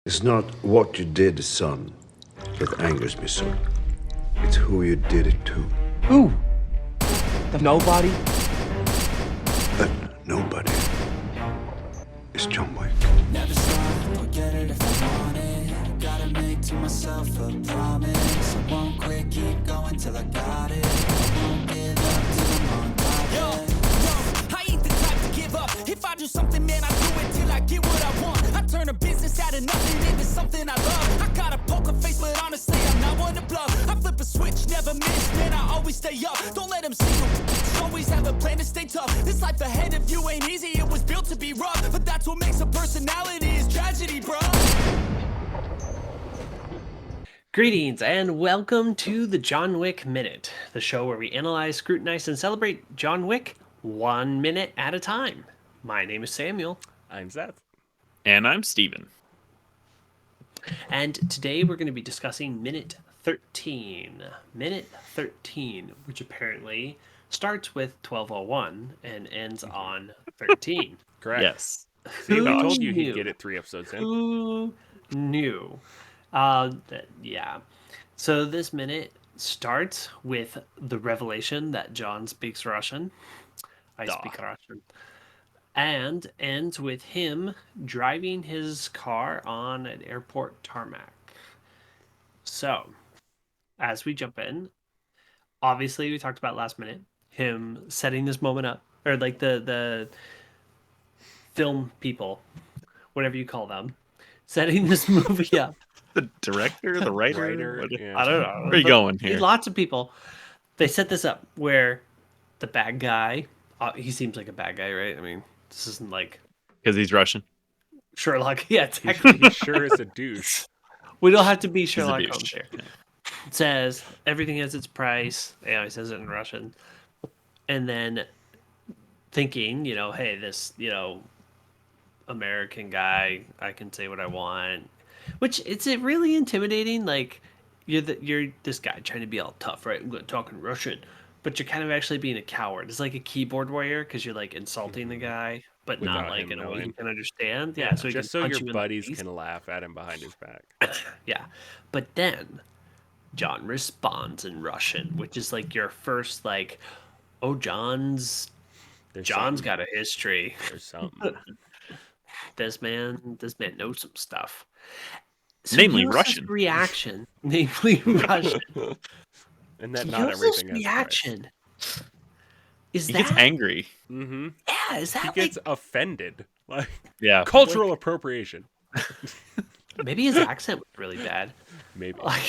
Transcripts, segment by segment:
It's not what you did, son, that angers me so. It's who you did it to. Who? The nobody? That nobody is John Wick. Never stop, I'll get it if I want it. Gotta make to myself a promise. I won't quit, keep going till I got it. I won't give up till I'm on top. Yo, I ain't the type to give up. If I do something, man, I do it till I get what I want. I turn a business out of nothing into something I love. I got a poker face, but honestly, I'm not one to bluff. I flip a switch, never miss, man, I always stay up. Don't let them see you. Always have a plan to stay tough. This life ahead of you ain't easy, it was built to be rough. But that's what makes a personality is tragedy, bro. Greetings and welcome to the John Wick Minute, the show where we analyze, scrutinize, and celebrate John Wick 1 minute at a time. My name is Samuel. I'm Seth. And I'm Steven. And today we're going to be discussing Minute 13. Minute 13, which apparently starts with 12:01 and ends on 13. Correct. Yes. See, we Who told you knew? he'd get it 3 episodes in. Who knew? Yeah. So this minute starts with the revelation that John speaks Russian. I speak Russian. And ends with him driving his car on an airport tarmac. So, as we jump in, obviously we talked about last minute, him setting this moment up, or like the film people, whatever you call them, setting this movie up. The director, the writer? Writer, What- yeah. I don't know. Where are you going here? Lots of people. They set this up where the bad guy, he seems like a bad guy, right? I mean, this isn't like Because he's Russian. Sherlock. Yeah, exactly. He sure is a douche. We don't have to be He's a Sherlock douche. Holmes here. It says everything has its price. Yeah, he says it in Russian. And then thinking, hey, this, American guy, I can say what I want. Which it's really intimidating. Like you're this guy trying to be all tough, right? I'm talking Russian, but you're kind of actually being a coward. It's like a keyboard warrior because you're like insulting the guy, but not Without like him in a way he knowing. can understand. Yeah, so he just can so punch your you in the buddies face. can laugh at him behind his back. Yeah, but then John responds in Russian, which is like your first like, oh, John's There's got something. a history. There's something. This man knows some stuff. So Namely Gil's Russian. reaction, namely Russian. And that not Gil's everything has a price. reaction is He that gets angry. Mm-hmm. yeah? Is He that gets like offended. Like Yeah. cultural appropriation. maybe his accent was really bad? Maybe. Like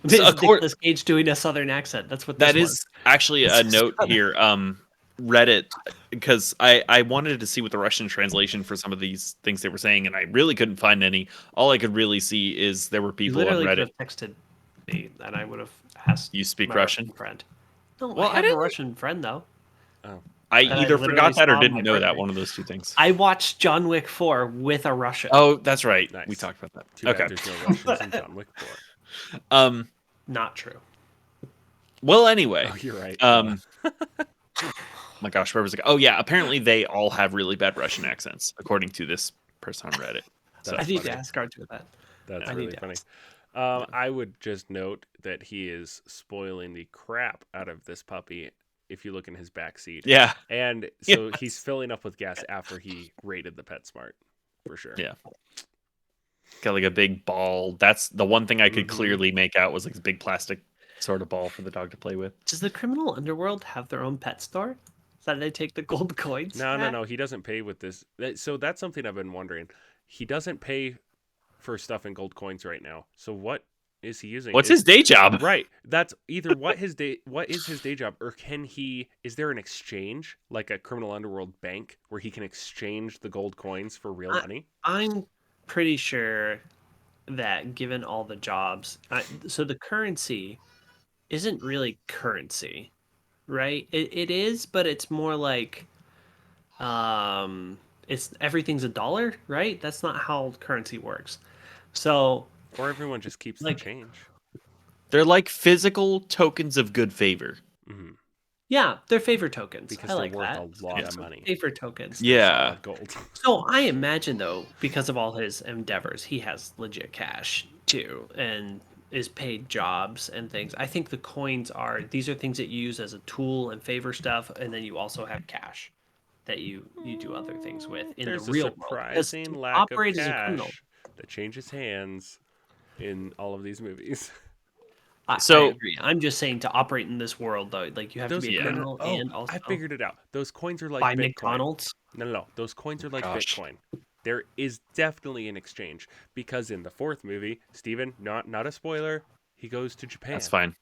So it's Nicolas Cage doing a southern accent. That's what this That was. is actually a note here. Reddit, because I wanted to see what the Russian translation for some of these things they were saying, and I really couldn't find any. All I could really see is there were You people on literally could Reddit. have texted me, and I would have asked. You speak my Russian? friend? No, Well, I I have a didn't- Russian friend though. I I either literally forgot that or saw on didn't my know that. birthday. One of those two things. I watched John Wick 4 with a Russian. Oh, that's right. Nice. We talked about that. Too bad Okay. there's no Russians in John Wick 4. Not true. Well, anyway. Oh, you're right. My gosh, where was it? Oh, yeah. Apparently, they all have really bad Russian accents, according to this person on Reddit. So, I need to funny. ask Archer that. That's I need really to funny. ask. I would just note that he is spoiling the crap out of this puppy if you look in his back seat. yeah. And so he's filling up with gas after he raided the PetSmart, for sure. Yeah. Got like a big ball. That's the one thing I could Mhm. clearly make out was like a big plastic sort of ball for the dog to play with. Does the criminal underworld have their own pet store? So that they take the gold coins? No. He doesn't pay with this. So that's something I've been wondering. He doesn't pay for stuff in gold coins right now. So what is he using? What's his day job? Right. That's either what is his day job, or is there an exchange, like a criminal underworld bank where he can exchange the gold coins for real money? I'm pretty sure that given all the jobs, so the currency isn't really currency, right? It is, but it's more like, it's everything's a dollar, right? That's not how currency works. So Or everyone just keeps Like- the change? They're like physical tokens of good favor. Mhm. Yeah, they're favor tokens. because I they're like worth that. a lot of money. Favor tokens. Yeah. Solid gold. So I imagine though, because of all his endeavors, he has legit cash too, and is paid jobs and things. I think the coins are these are things that you use as a tool and favor stuff, and then you also have cash that you do other things with in There's the a real world. Because surprising to lack of operate as a criminal, cash that changes hands in all of these movies. I So- agree. I'm just saying to operate in this world though, like you have to be a yeah. criminal Oh, and also I figured it out. Those coins are like buy Bitcoin. McDonald's. No. Those coins are like Gosh. Bitcoin. There is definitely an exchange because in the fourth movie, Steven, not a spoiler, he goes to Japan. That's fine.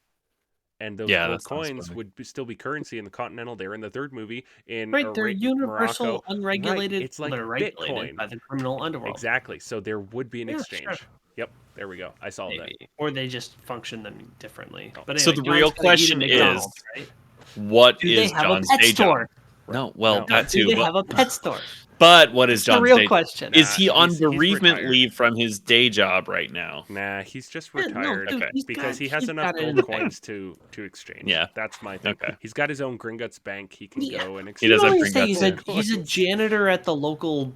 And those Yeah, gold that's not a coins spoiler. would still be currency in the Continental. They're in the third movie in Right, they're universal, Morocco. unregulated. Right, it's like they're regulated Bitcoin. by the criminal underworld. Exactly. So there would be an Yeah, exchange. sure. Yep. There we go. I saw that. Maybe. Or they just function them differently. Oh. But So anyway, the real John's gotta eat at question McDonald's, is, right? What Do is they have John's a pet day store? job? No, well, No. that Do too. they But, have a pet store? but what is It's the John's real day? question. Is he on he's bereavement retired. leave from his day job right now? Nah, he's just Yeah, no, retired dude, Okay. he's because got- he has he's enough got it in gold the bank. coins to exchange. Yeah. That's my thing. Okay. He's got his own Gringotts bank. He can Yeah. go and He exchange. does You have know, say Gringotts he's a coins. janitor at the local,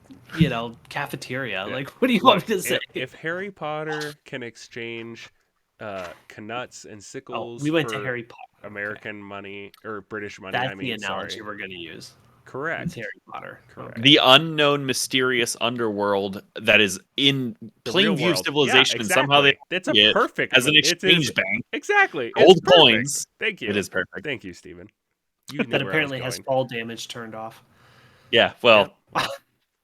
cafeteria. Yeah. Like, what do you Look, want me to say? if Harry Potter can exchange knuts and Oh, sickles we went to for Harry Potter. American money or British money, That's I mean, the analogy sorry. we're going to use. Correct. It's Harry Potter. Correct. Okay. The unknown, mysterious underworld that is in The plain real view of world. civilization, Yeah, and somehow they That's a see it perfect as an it is- exchange bank. Exactly. Gold It's perfect. coins. Thank you. It is perfect. Thank you, Stephen. You knew That where I was apparently has going. fall damage turned off. Yeah, well,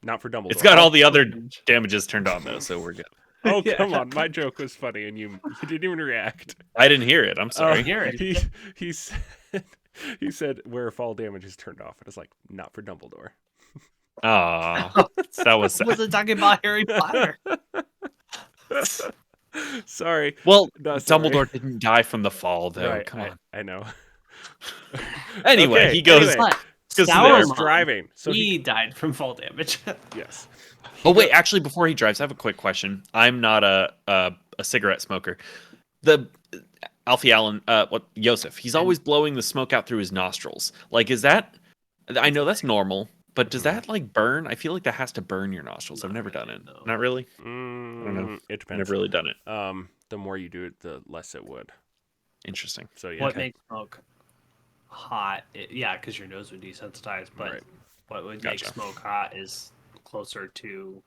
Not for Dumbledore. it's got all the other damages turned on though, so we're good. Oh, Yeah. come on. My joke was funny and you didn't even react. I didn't hear it. I'm sorry. hear it. He said where fall damage is turned off. And it's like, not for Dumbledore. Aw, that was sad. Wasn't talking about Harry Potter. Sorry. Well, No, sorry. Dumbledore didn't die from the fall, though. Right, Come on. I know. Anyway, Okay, he goes. anyway. But Goes to Sauron's this. Sauron, driving. So he died from fall damage. yes. Oh wait, actually, before he drives, I have a quick question. I'm not a cigarette smoker. The Alfie Allen, Yosef, he's always blowing the smoke out through his nostrils. Like, is that? I know that's normal, but does that like burn? I feel like that has to burn your nostrils. I've never done it. no. Not really. I don't know. It I've depends. never really done it. The more you do it, the less it would. Interesting. So yeah. What makes smoke hot? Yeah, because your nose would desensitize. But Right. what would Gotcha. make smoke hot is closer to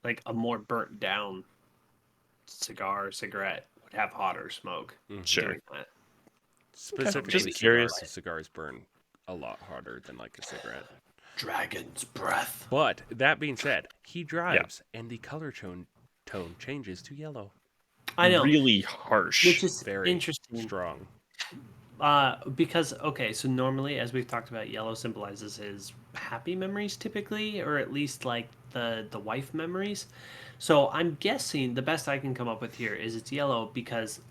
like a more burnt down cigarette would have hotter smoke. Sure. doing that. Specifically, Just cigars. curious. Cigars burn a lot harder than like a cigarette. Dragon's breath. But that being said, he drives and the color tone changes to yellow. I know, Really harsh. which is Very interesting. strong. Because okay, so normally, as we've talked about, yellow symbolizes his happy memories, typically, or at least like the wife memories. So I'm guessing the best I can come up with here is it's yellow because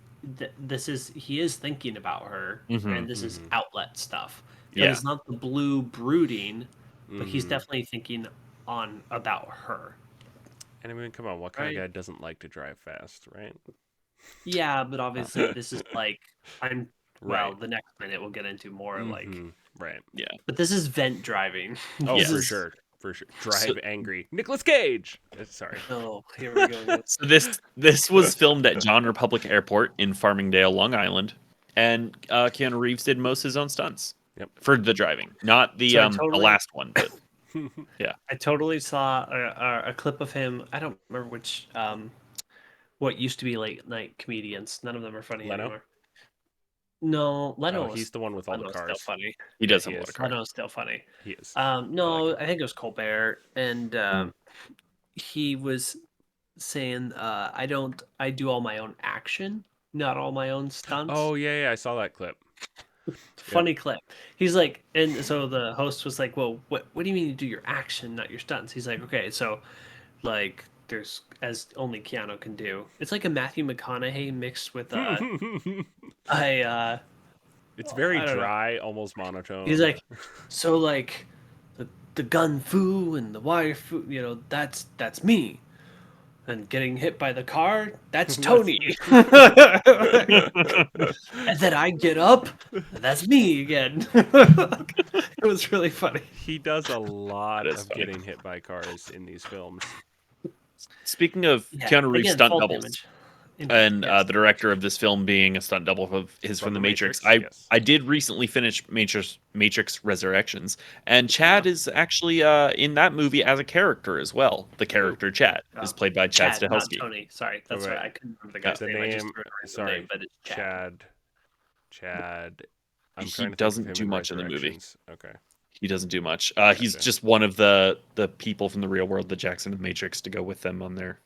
he is thinking about her, Mhm, and this is outlet stuff. But Yeah. it's not the blue brooding, but he's Mhm. definitely thinking about her. And I mean, come on, what kind Right. of guy doesn't like to drive fast, right? Yeah, but obviously this is like well, Right. the next minute we'll get into more like, Mhm. Right. but this is vent driving. Oh, This for is- sure. For sure. Drive angry. Nicolas Cage. Sorry. Oh, here we go. So this was filmed at John Republic Airport in Farmingdale, Long Island, and Keanu Reeves did most of his own stunts. Yep. For the driving, not the So I the totally- last one, but I totally saw a clip of him. I don't remember which what used to be late night comedians. None of them are funny Leno? anymore. No, Leno. Oh, he's the one with all the Leno's still cars. funny. he does he have a lot is. of cars. Leno's still funny. He is. No, I think it was Colbert, and he was saying, "I do all my own action, not all my own stunts." Oh, yeah, I saw that clip. Funny clip. He's like, and so the host was like, "Well, what do you mean you do your action, not your stunts?" He's like, "Okay, so like there's as only Keanu can do. It's like a Matthew McConaughey mixed with It's very I don't know. dry, almost monotone. He's like, so like the gun fu and the wire fu, that's me. and getting hit by the car, that's Tony. And then I get up, and that's me again. It was really funny. He does a lot That is of funny. getting hit by cars in these films. Speaking of Yeah, Keanu Reeves again, stunt fall doubles, damage. and Yes. the director of this film being a stunt double of his from From the The Matrix. Matrix, yes. I did recently finish Matrix Resurrections, and Chad is actually in that movie as a character as well. The character Chad is played by Chad Chad, not Stahelski. Tony. Sorry, that's right. right. I couldn't remember the guy's The name. I just name, threw it around the sorry, name, but it's Chad. Chad. I'm He trying to doesn't think of do him much in the movie. Resurrections. Okay. He doesn't do much. He's Gotcha. just one of the people from the real world, the Jackson and the Matrix, to go with them on their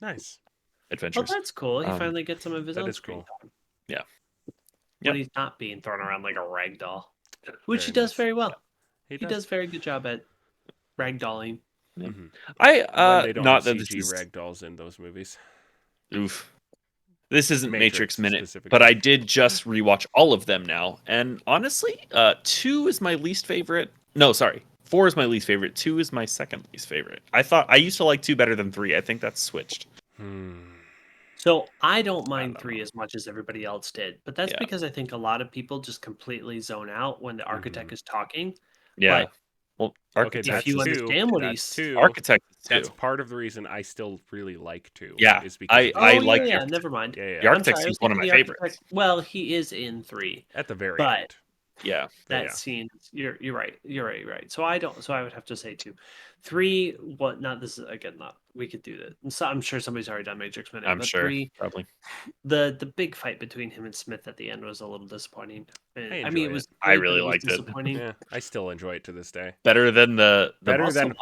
Nice. Well, adventures. that's cool. He Um, finally gets some of his that own is screen cool. time. Yeah. When Yep. he's not being thrown around like a rag doll, which Very he does nice. very well. He He does very good job at ragdolling. Mhm. I When they don't not have that this CG is ragdolls in those movies. oof. This isn't Matrix Matrix Minute, specifically. but I did just rewatch all of them now, and honestly, 2 is my least favorite. No, sorry, 4 is my least favorite. 2 is my second least favorite. I used to like 2 better than 3. I think that's switched. So I don't mind don't 3 know. as much as everybody else did, but that's Yeah. because I think a lot of people just completely zone out when the architect is talking. Yeah. But Well, Okay, Architect. if you that's understand what that's he's- two. Architect is That's 2. part of the reason I still really like 2. Yeah, is because of I Oh, like the yeah, Architect. never mind. Yeah, The yeah. I'm Architect sorry, I was seems one of my thinking the favorites. Architect- Well, he is in 3. At the very But- end. Yeah. That Yeah. scene, you're right. You're right. So I would have to say 2. 3, what not this is again not we could do that. So I'm sure somebody's already done Matrix Minute. I'm but sure. 3, Probably. the big fight between him and Smith at the end was a little disappointing. And, I mean, enjoy it was. I good, but really was liked it. disappointing. Yeah, I still enjoy it to this day. Better than the Better Also than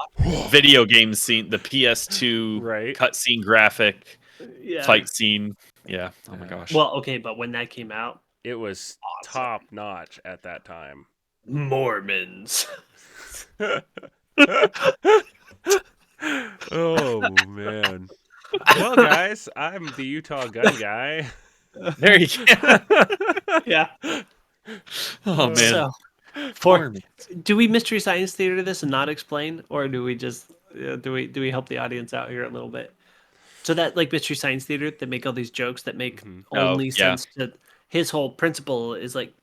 video game scene, the PS2 Right. cutscene graphic Yeah. fight scene. Yeah. Oh my Yeah. gosh. Well, okay, but when that came out, It was Awesome. top notch at that time. Mormons. Oh man. Well, guys, I'm the Utah gun guy. there you go. Yeah. Oh man. So, do we Mystery Science Theater this and not explain, or do we just do we help the audience out here a little bit? So that like Mystery Science Theater, they make all these jokes that make Oh, only yeah. sense to his whole principle is like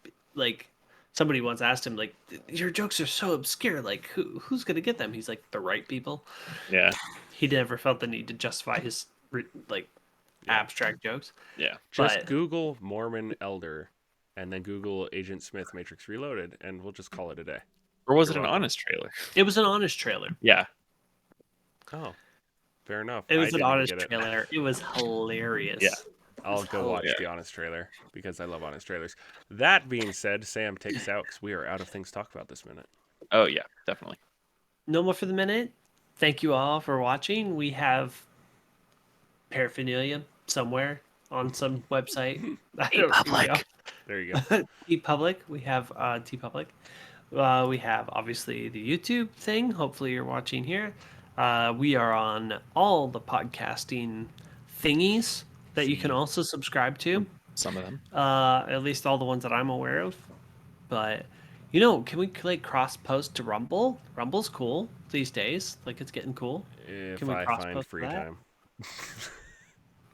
somebody once asked him like your jokes are so obscure, like who's gonna get them? He's like the right people. Yeah. He never felt the need to justify his abstract jokes. Yeah. Just But- Google Mormon Elder and then Google Agent Smith Matrix Reloaded, and we'll just call it a day. Or was it You're an welcome. honest trailer? It was an honest trailer. Yeah. Oh, fair enough. It I was an didn't honest get it. trailer. It was hilarious. Yeah. I'll go watch yeah. the honest trailer because I love honest trailers. That being said, Sam, take us out because we are out of things to talk about this minute. Oh yeah, definitely. No more for the minute. Thank you all for watching. We have paraphernalia somewhere on some website. Public. There you go. TeePublic. We have TeePublic. We have obviously the YouTube thing. Hopefully you're watching here. We are on all the podcasting thingies that you can also subscribe to. Some of them. At least all the ones that I'm aware of. But you know, can we like cross post to Rumble? Rumble's cool these days. Like it's getting cool. If Can we I cross-post find free that? time.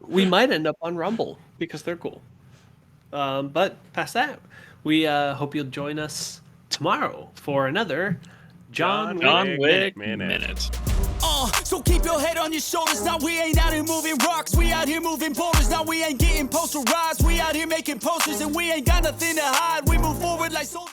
We might end up on Rumble because they're cool. But past that, we hope you'll join us tomorrow for another John John Wick Minute. Minute. So keep your head on your shoulders. Now we ain't out here moving rocks. We out here moving boulders. Now we ain't getting posterized. We out here making posters and we ain't got nothing to hide. We move forward like soldiers.